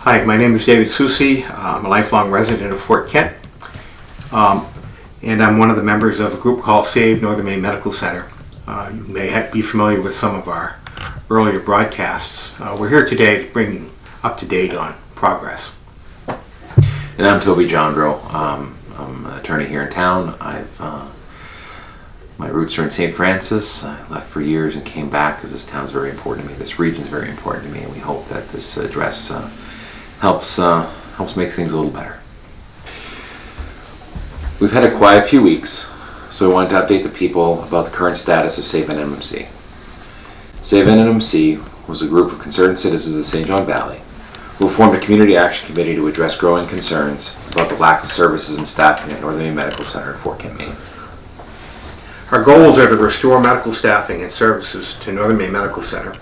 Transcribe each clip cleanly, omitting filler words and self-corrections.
Hi, my name is David Soucy. I'm a lifelong resident of Fort Kent, and I'm one of the members of a group called Save Northern Maine Medical Center. You may be familiar with some of our earlier broadcasts. We're here today to bring you up to date on progress. And I'm Toby Jondro. I'm an attorney here in town. My roots are in St. Francis. I left for years and came back because this town is very important to me. This region is very important to me, and we hope that this address helps make things a little better. We've had a quiet few weeks, so I wanted to update the people about the current status of Save NMMC. Save NMMC was a group of concerned citizens of the St.John Valley who formed a community action committee to address growing concerns about the lack of services and staffing at Northern Maine Medical Center in Fort Kent, Maine. Our goals are to restore medical staffing and services to Northern Maine Medical Center,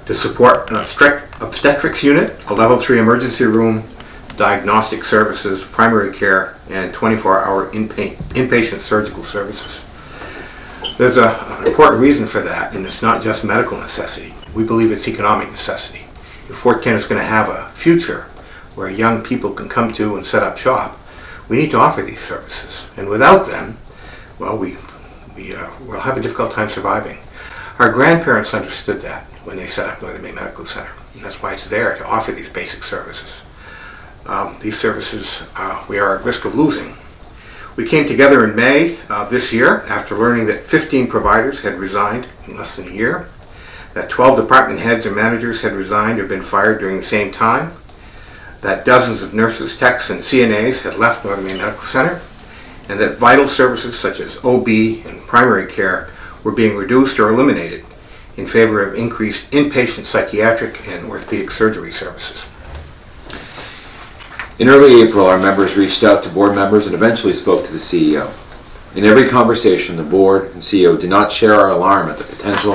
to support an obstetrics unit, a level 3 emergency room, diagnostic services, primary care, and 24-hour inpatient surgical services. There's an important reason for that, and it's not just medical necessity. We believe it's economic necessity. If Fort Kent is going to have a future where young people can come to and set up shop, we need to offer these services. And without them, well, we'll have a difficult time surviving. Our grandparents understood that when they set up Northern Maine Medical Center. And that's why it's there to offer these basic services. These services we are at risk of losing. We came together in May of this year after learning that 15 providers had resigned in less than a year, that 12 department heads and managers had resigned or been fired during the same time, that dozens of nurses, techs, and CNAs had left Northern Maine Medical Center, and that vital services such as OB and primary care were being reduced or eliminated in favor of increased inpatient psychiatric and orthopedic surgery services. In early April, our members reached out to board members and eventually spoke to the CEO. In every conversation, the board and CEO did not share our alarm at the potential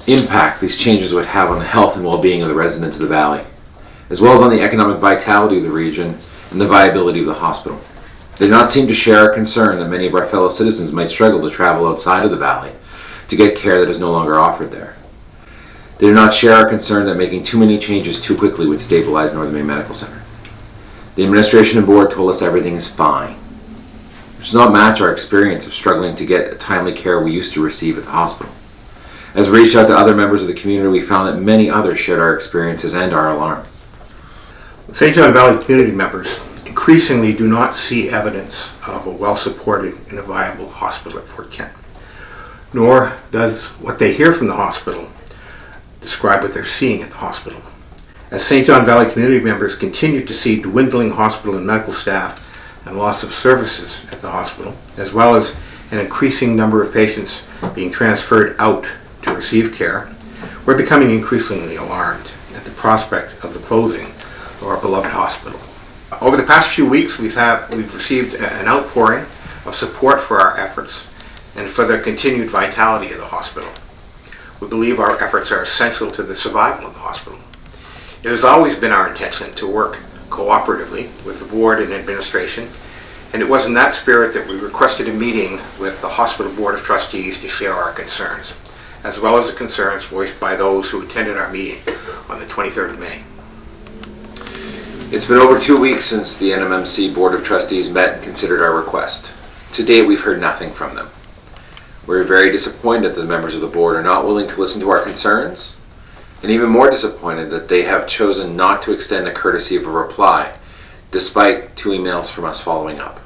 impact these changes would have on the health and well-being of the residents of the valley, as well as on the economic vitality of the region and the viability of the hospital. They did not seem to share our concern that many of our fellow citizens might struggle to travel outside of the valley to get care that is no longer offered there. They did not share our concern that making too many changes too quickly would stabilize Northern Maine Medical Center. The administration and board told us everything is fine, which does not match our experience of struggling to get the timely care we used to receive at the hospital. As we reached out to other members of the community, we found that many others shared our experiences and our alarm. St. John Valley community members increasingly do not see evidence of a well-supported and a viable hospital at Fort Kent, nor does what they hear from the hospital describe what they're seeing at the hospital. As St. John Valley community members continue to see dwindling hospital and medical staff and loss of services at the hospital, as well as an increasing number of patients being transferred out to receive care, we're becoming increasingly alarmed at the prospect of the closing of our beloved hospital. Over the past few weeks, we've received an outpouring of support for our efforts and for the continued vitality of the hospital. We believe our efforts are essential to the survival of the hospital. It has always been our intention to work cooperatively with the board and administration, and it was in that spirit that we requested a meeting with the Hospital Board of Trustees to share our concerns, as well as the concerns voiced by those who attended our meeting on the 23rd of May. It's been over 2 weeks since the NMMC Board of Trustees met and considered our request. To date, we've heard nothing from them. We're very disappointed that the members of the board are not willing to listen to our concerns, and even more disappointed that they have chosen not to extend the courtesy of a reply, despite 2 emails from us following up.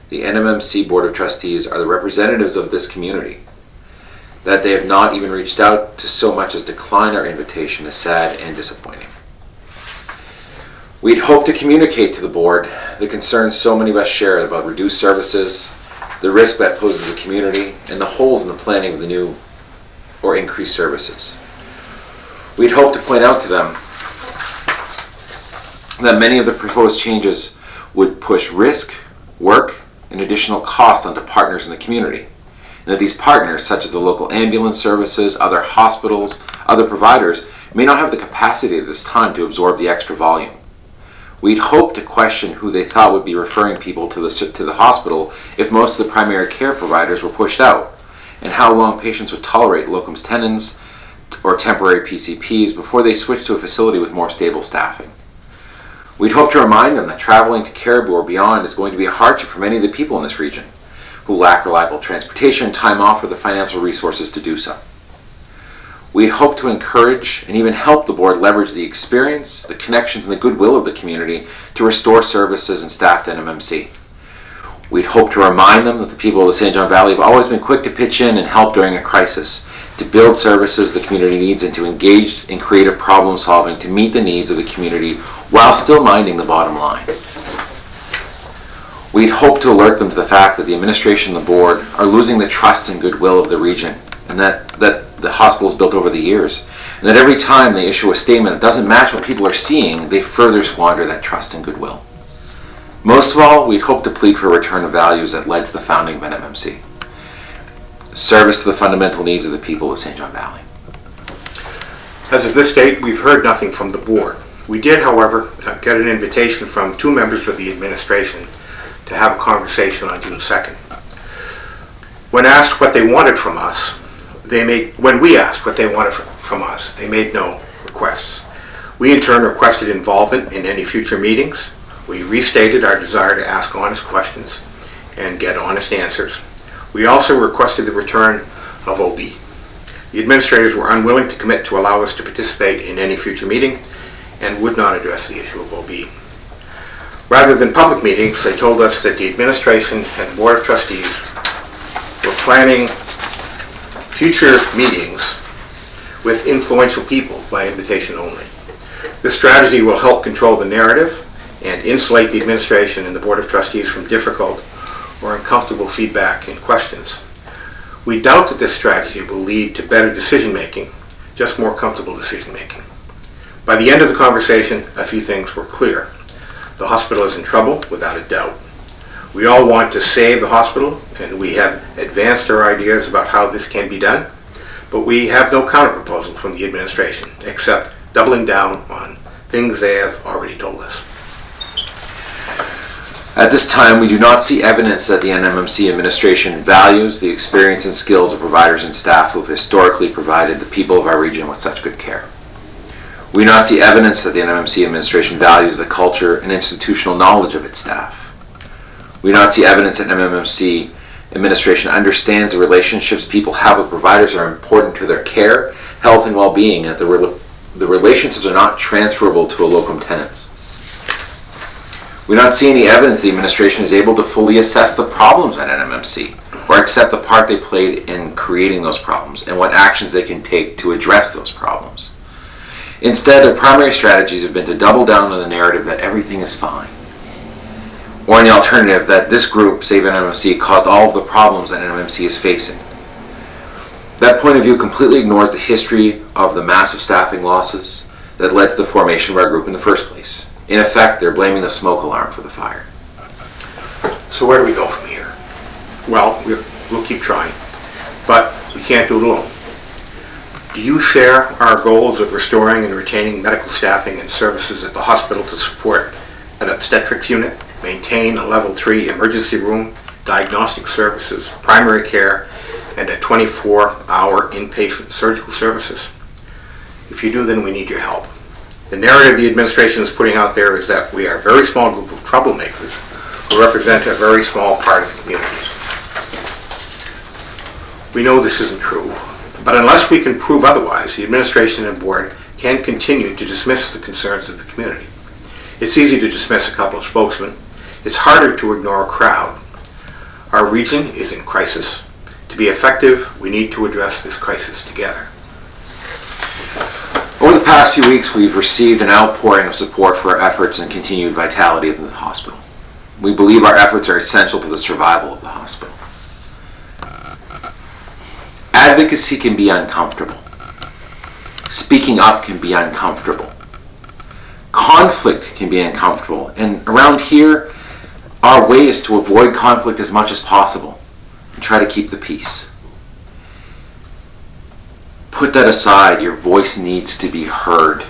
The NMMC Board of Trustees are the representatives of this community. That they have not even reached out to so much as decline our invitation is sad and disappointing. We'd hoped to communicate to the board the concerns so many of us share about reduced services, the risk that poses the community, and the holes in the planning of the new or increased services. We'd hoped to point out to them that many of the proposed changes would push risk, work, and additional cost onto partners in the community, and that these partners, such as the local ambulance services, other hospitals, other providers, may not have the capacity at this time to absorb the extra volume. We'd hoped to question who they thought would be referring people to the hospital if most of the primary care providers were pushed out, and how long patients would tolerate locums tenens or temporary PCPs before they switch to a facility with more stable staffing. We'd hope to remind them that traveling to Caribou or beyond is going to be a hardship for many of the people in this region who lack reliable transportation, time off, or the financial resources to do so. We'd hope to encourage and even help the board leverage the experience, the connections, and the goodwill of the community to restore services and staff to NMMC. We'd hope to remind them that the people of the St. John Valley have always been quick to pitch in and help during a crisis, to build services the community needs, and to engage in creative problem solving to meet the needs of the community while still minding the bottom line. We'd hope to alert them to the fact that the administration and the board are losing the trust and goodwill of the region, and that the hospital is built over the years, and that every time they issue a statement that doesn't match what people are seeing, they further squander that trust and goodwill. Most of all, we'd hope to plead for a return of values that led to the founding of NMMC. Service to the fundamental needs of the people of St. John Valley. As of this date, we've heard nothing from the board. We did, however, get an invitation from 2 members of the administration to have a conversation on June 2nd. When asked what they wanted from us, when we asked what they wanted from us, they made no requests. We in turn requested involvement in any future meetings. We restated our desire to ask honest questions and get honest answers. We also requested the return of OB. The administrators were unwilling to commit to allow us to participate in any future meeting and would not address the issue of OB. Rather than public meetings, they told us that the administration and the Board of Trustees were planning future meetings with influential people by invitation only. This strategy will help control the narrative and insulate the administration and the Board of Trustees from difficult or uncomfortable feedback and questions. We doubt that this strategy will lead to better decision-making, just more comfortable decision-making. By the end of the conversation, a few things were clear. The hospital is in trouble, without a doubt. We all want to save the hospital, and we have advanced our ideas about how this can be done, but we have no counterproposal from the administration, except doubling down on things they have already told us. At this time, we do not see evidence that the NMMC administration values the experience and skills of providers and staff who have historically provided the people of our region with such good care. We do not see evidence that the NMMC administration values the culture and institutional knowledge of its staff. We do not see evidence that NMMC administration understands the relationships people have with providers are important to their care, health, and well-being, and that the relationships are not transferable to a locum tenens. We do not see any evidence the administration is able to fully assess the problems at NMMC or accept the part they played in creating those problems and what actions they can take to address those problems. Instead, their primary strategies have been to double down on the narrative that everything is fine, or in the alternative that this group, Save NMMC, caused all of the problems that NMMC is facing. That point of view completely ignores the history of the massive staffing losses that led to the formation of our group in the first place. In effect, they're blaming the smoke alarm for the fire. So where do we go from here? Well, we'll keep trying, but we can't do it alone. Do you share our goals of restoring and retaining medical staffing and services at the hospital to support an obstetrics unit, maintain a level 3 emergency room, diagnostic services, primary care, and a 24-hour inpatient surgical services? If you do, then we need your help. The narrative the administration is putting out there is that we are a very small group of troublemakers who represent a very small part of the community. We know this isn't true, but unless we can prove otherwise, the administration and board can continue to dismiss the concerns of the community. It's easy to dismiss a couple of spokesmen. It's harder to ignore a crowd. Our region is in crisis. To be effective, we need to address this crisis together. Over the past few weeks, we've received an outpouring of support for our efforts and continued vitality of the hospital. We believe our efforts are essential to the survival of the hospital. Advocacy can be uncomfortable. Speaking up can be uncomfortable. Conflict can be uncomfortable. And around here, our way is to avoid conflict as much as possible and try to keep the peace. Put that aside. Your voice needs to be heard.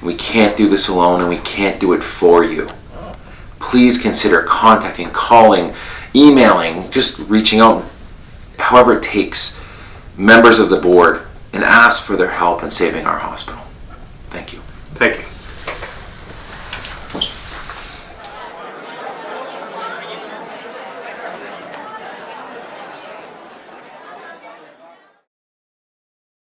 We can't do this alone, and we can't do it for you. Please consider contacting, calling, emailing, just reaching out, however it takes, members of the board and ask for their help in saving our hospital. Thank you. Thank you.